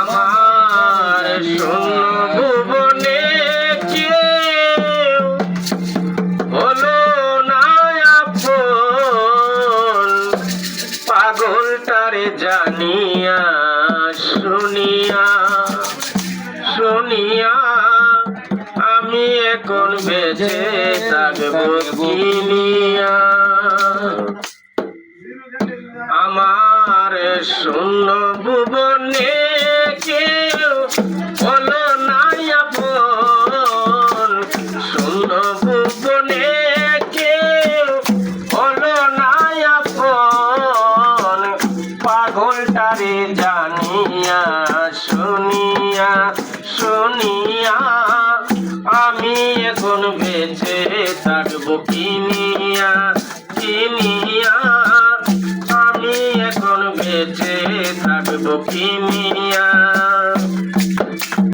আমার শূন্য ভুবনে কেউ হলো না আপন, পাগলটারে জানিয়া শুনিয়া শুনিয়া আমি এখন বেঁচে থাকবো কি নিয়া। আমার শূন্য ভুবনে কেউ হলো না আপন, শূন্য ভুবনে কেউ হলো না আপন, পাগলটারে জানিয়া শুনিয়া শুনিয়া আমি এখন বেঁচে থাকবো কি নিয়া কি নিয়া, আমি এখন বেঁচে থাকবো কি নিয়া।